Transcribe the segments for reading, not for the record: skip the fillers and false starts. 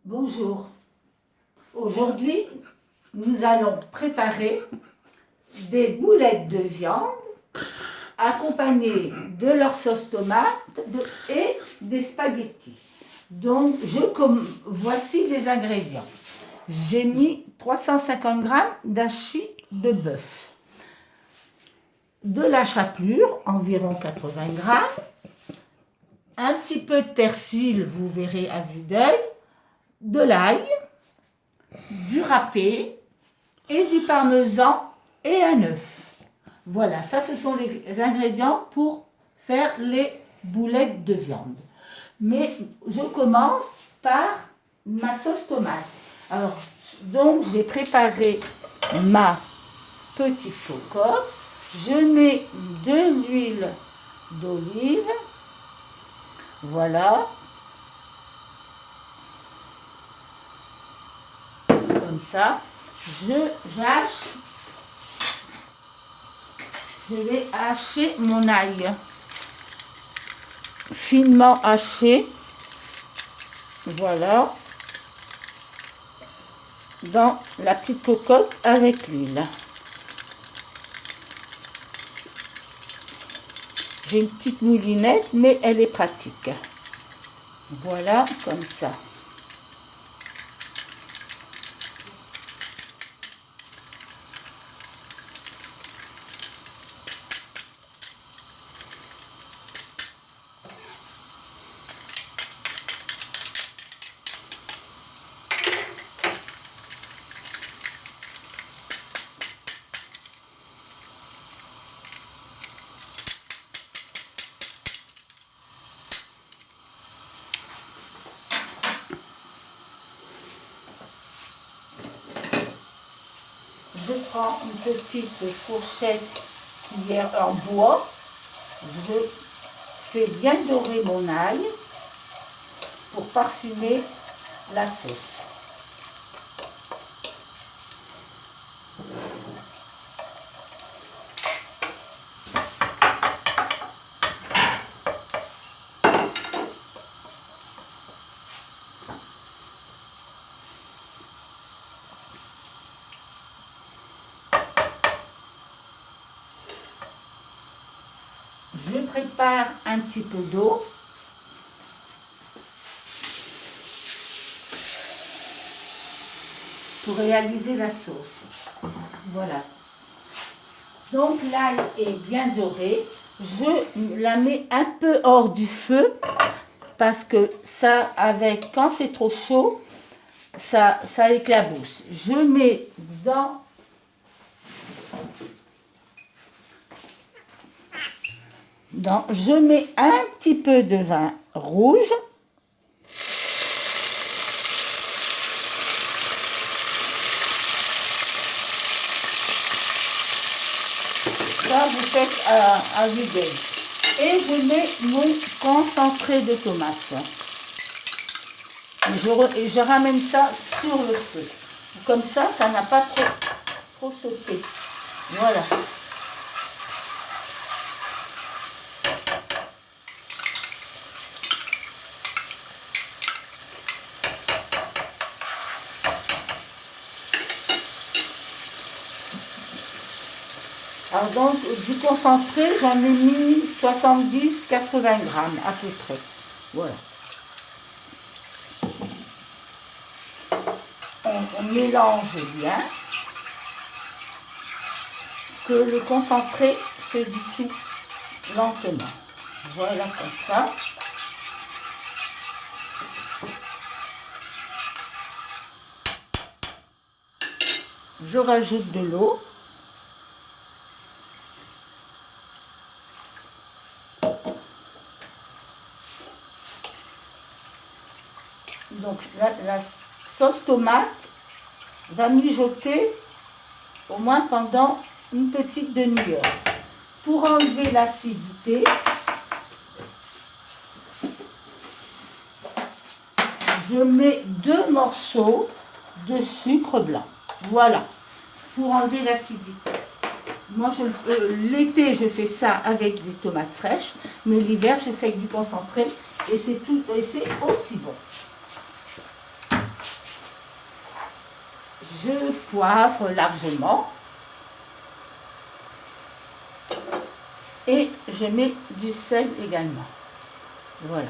Bonjour. Aujourd'hui, nous allons préparer des boulettes de viande accompagnées de leur sauce tomate et des spaghettis. Donc, voici les ingrédients. J'ai mis 350 g d'hachis de bœuf, de la chapelure, environ 80 g, un petit peu de persil, vous verrez à vue d'œil, de l'ail, du râpé et du parmesan et un œuf. Voilà, ça ce sont les ingrédients pour faire les boulettes de viande. Mais je commence par ma sauce tomate. Alors, donc j'ai préparé ma petite cocotte. Je mets de l'huile d'olive. Voilà. Comme ça. Je vais hacher mon ail. Finement haché. Voilà. Dans la petite cocotte avec l'huile. J'ai une petite moulinette, mais elle est pratique. Voilà, comme ça. Je prends une petite fourchette cuillère en bois. Je fais bien dorer mon ail pour parfumer la sauce. Je prépare un petit peu d'eau. Pour réaliser la sauce. Voilà. Donc l'ail est bien doré. Je la mets un peu hors du feu parce que ça, quand c'est trop chaud, ça éclabousse. Je mets je mets un petit peu de vin rouge. Ça, vous faites à vue d'œil. Et je mets mon concentré de tomate. Et je ramène ça sur le feu. Comme ça, ça n'a pas trop sauté. Voilà. Alors donc, du concentré, j'en ai mis 70-80 g à peu près. Voilà. On mélange bien. Que le concentré se dissout lentement. Voilà, comme ça. Je rajoute de l'eau. Donc la sauce tomate va mijoter au moins pendant une petite demi-heure. Pour enlever l'acidité, je mets 2 morceaux de sucre blanc. Voilà, pour enlever l'acidité. Moi, l'été, je fais ça avec des tomates fraîches, mais l'hiver, je fais avec du concentré et c'est aussi bon. je poivre largement. Et je mets du sel également. Voilà.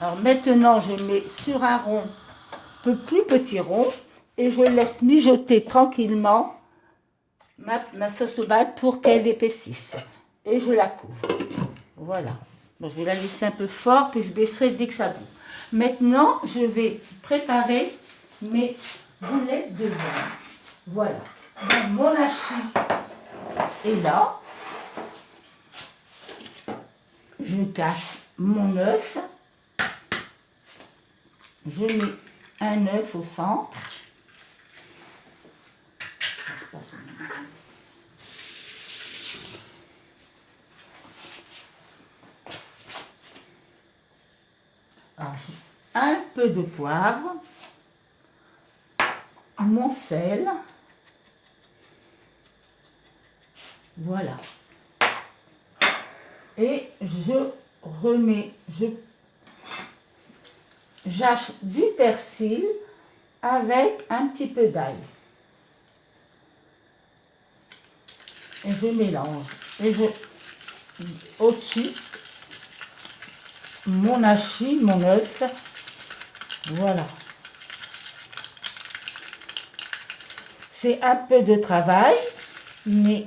Alors maintenant, je mets sur un rond, peu plus petit rond, et je laisse mijoter tranquillement ma sauce tomate pour qu'elle épaississe. Et je la couvre. Voilà. Bon, je vais la laisser un peu fort, puis je baisserai dès que ça bout. Maintenant, je vais préparer mes boulettes de viande. Voilà. Donc, mon hachis est là. Je casse mon œuf. Je mets un œuf au centre. Alors, un peu de poivre, mon sel, voilà. Et je remets, j'hache du persil avec un petit peu d'ail. Et je mélange. Et au-dessus, mon hachis, mon œuf, voilà. C'est un peu de travail, mais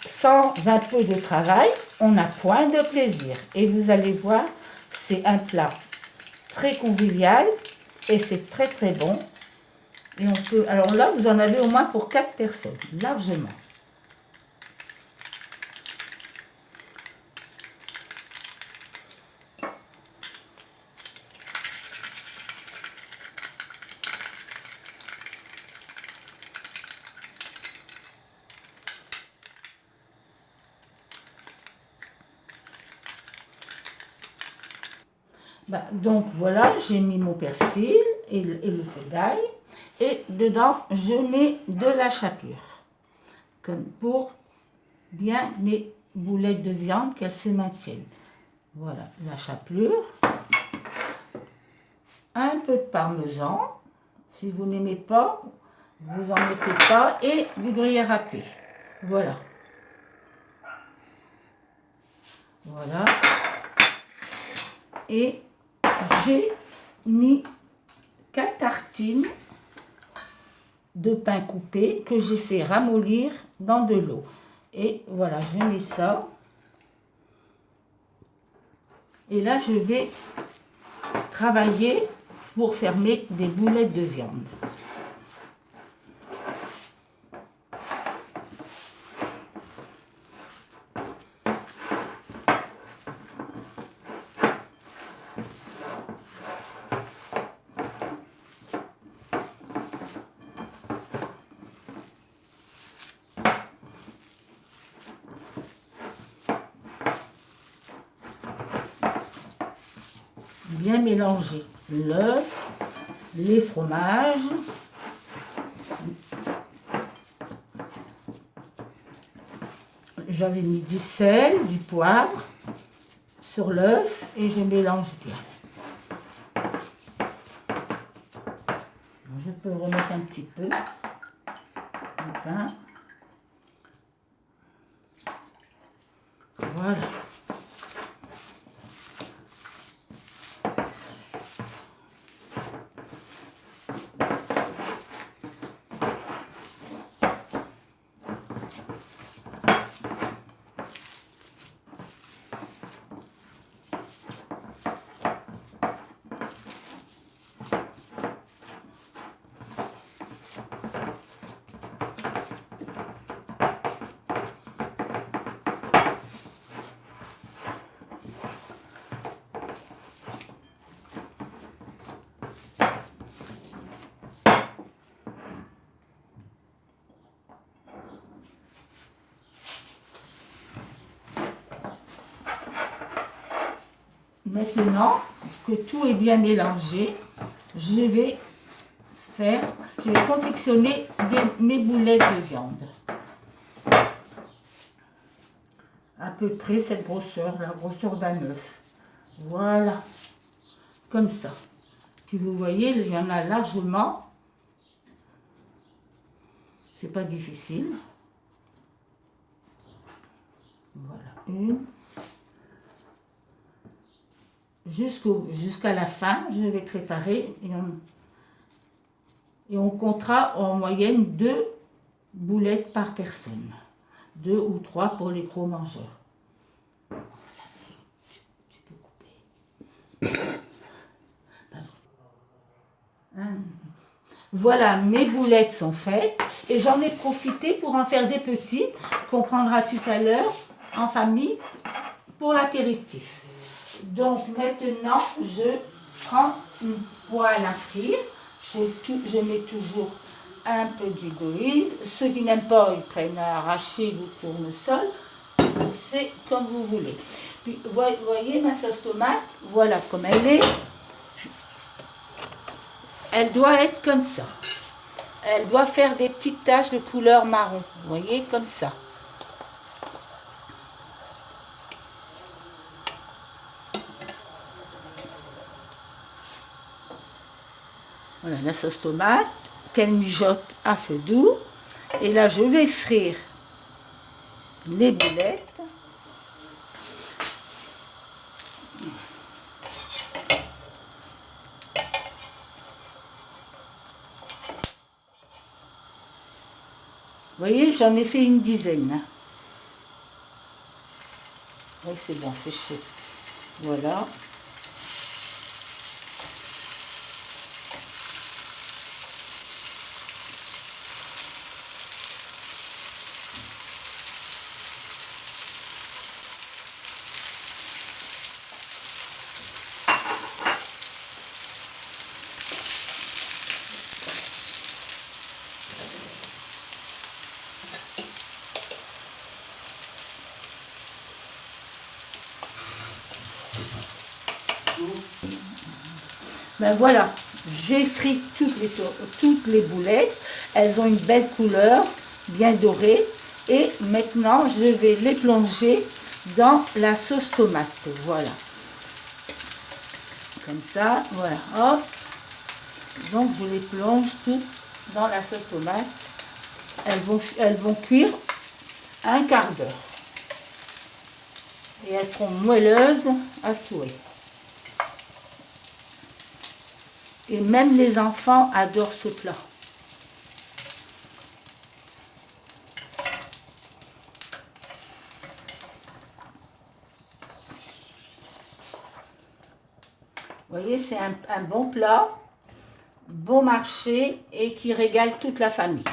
sans un peu de travail, on n'a point de plaisir. Et vous allez voir, c'est un plat très convivial et c'est très très bon. Et on peut, alors là, vous en avez au moins pour 4 personnes, largement. Donc voilà, j'ai mis mon persil et le peu d'ail. Et dedans, je mets de la chapelure. Comme pour bien mes boulettes de viande, qu'elles se maintiennent. Voilà, la chapelure. Un peu de parmesan. Si vous n'aimez pas, vous en mettez pas. Et du gruyère râpé. Voilà. Voilà. Et j'ai mis 4 tartines de pain coupé que j'ai fait ramollir dans de l'eau. Et voilà, je mets ça. Et là, je vais travailler pour faire des boulettes de viande. Bien mélanger l'œuf, les fromages, j'avais mis du sel, du poivre sur l'œuf et je mélange bien. Je peux remettre un petit peu. Enfin, voilà. Maintenant que tout est bien mélangé, je vais faire, je vais confectionner mes boulettes de viande. À peu près cette grosseur, la grosseur d'un œuf. Voilà, comme ça. Puis vous voyez, il y en a largement. C'est pas difficile. Voilà, une. Jusqu'à la fin, je vais préparer et on comptera en moyenne 2 boulettes par personne. 2 ou 3 pour les gros mangeurs. Tu peux couper. Voilà, mes boulettes sont faites et j'en ai profité pour en faire des petites qu'on prendra tout à l'heure en famille pour l'apéritif. Donc maintenant, je prends une poêle à frire. Je mets toujours un peu d'huile d'olive. Ceux qui n'aiment pas, ils prennent arachide ou tournesol. C'est comme vous voulez. Puis, vous voyez ma sauce tomate, voilà comme elle est. Elle doit être comme ça. Elle doit faire des petites taches de couleur marron. Vous voyez, comme ça. Voilà la sauce tomate qu'elle mijote à feu doux. Et là, je vais frire les boulettes. Vous voyez, j'en ai fait une dizaine. Oui, c'est bon, c'est chaud. Voilà. Ben voilà, j'ai frit toutes les boulettes. Elles ont une belle couleur, bien dorée. Et maintenant, je vais les plonger dans la sauce tomate. Voilà. Comme ça, voilà. Hop. Donc, je les plonge toutes dans la sauce tomate. Elles vont cuire un quart d'heure. Et elles seront moelleuses à souhait. Et même les enfants adorent ce plat. Vous voyez, c'est un bon plat, bon marché et qui régale toute la famille.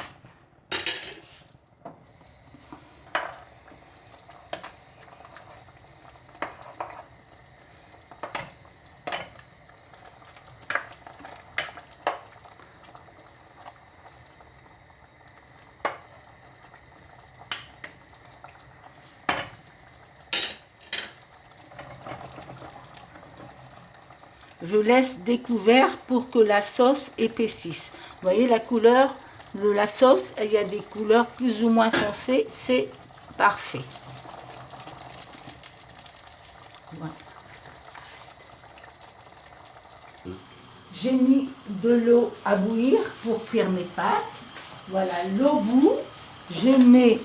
Je laisse découvert pour que la sauce épaississe. Vous voyez la couleur de la sauce, il y a des couleurs plus ou moins foncées, c'est parfait. Voilà. J'ai mis de l'eau à bouillir pour cuire mes pâtes. Voilà, l'eau bout. Je mets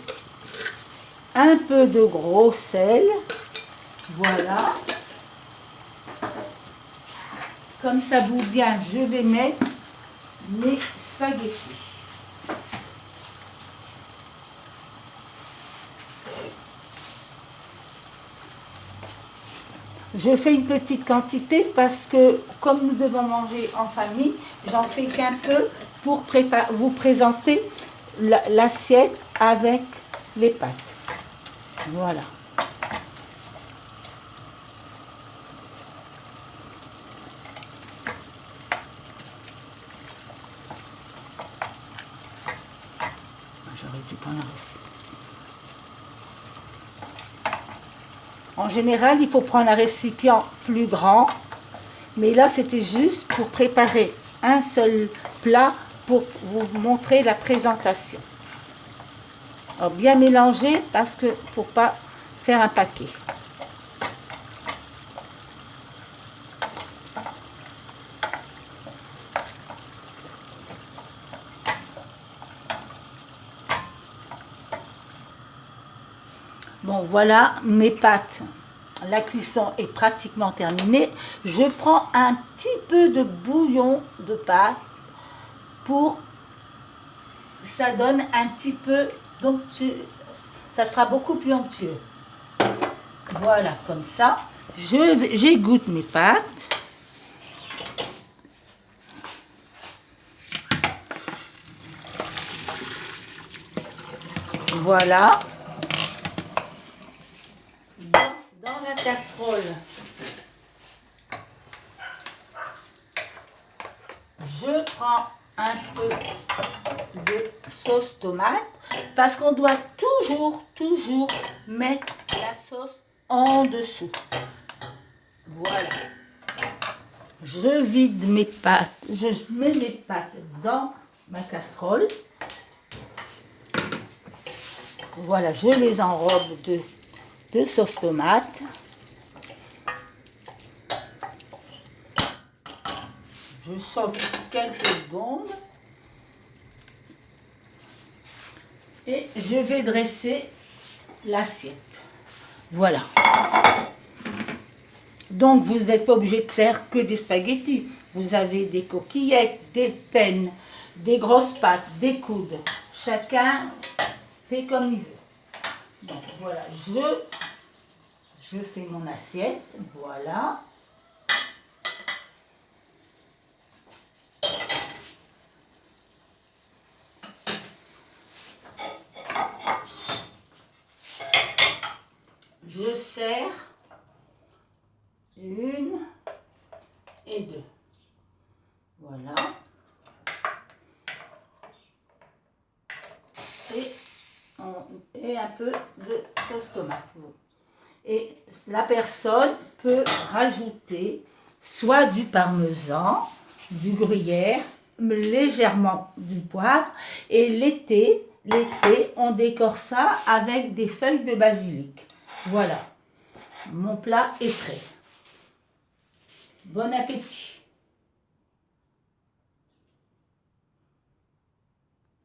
un peu de gros sel. Voilà. Comme ça bout bien, je vais mettre mes spaghettis. Je fais une petite quantité parce que comme nous devons manger en famille, j'en fais qu'un peu pour vous présenter l'assiette avec les pâtes. Voilà. J'aurais dû prendre un récipient. En général, il faut prendre un récipient plus grand. Mais là, c'était juste pour préparer un seul plat pour vous montrer la présentation. Alors, bien mélanger parce que faut pas faire un paquet. Bon, voilà mes pâtes. La cuisson est pratiquement terminée. Je prends un petit peu de bouillon de pâte pour ça donne un petit peu ça sera beaucoup plus onctueux. Voilà, comme ça. J'égoutte mes pâtes. Voilà. Dans la casserole, je prends un peu de sauce tomate parce qu'on doit toujours mettre la sauce en dessous. Voilà. Je vide mes pâtes, je mets mes pâtes dans ma casserole. Voilà, je les enrobe de sauce tomate. Je chauffe quelques secondes. Et je vais dresser l'assiette. Voilà. Donc, vous n'êtes pas obligé de faire que des spaghettis. Vous avez des coquillettes, des pennes, des grosses pâtes, des coudes. Chacun fait comme il veut. Donc, voilà. Je fais mon assiette. Voilà. Je sers 1 et 2. Voilà. Et un peu de sauce tomate. Et la personne peut rajouter soit du parmesan, du gruyère, légèrement du poivre. Et l'été, on décore ça avec des feuilles de basilic. Voilà, mon plat est prêt. Bon appétit!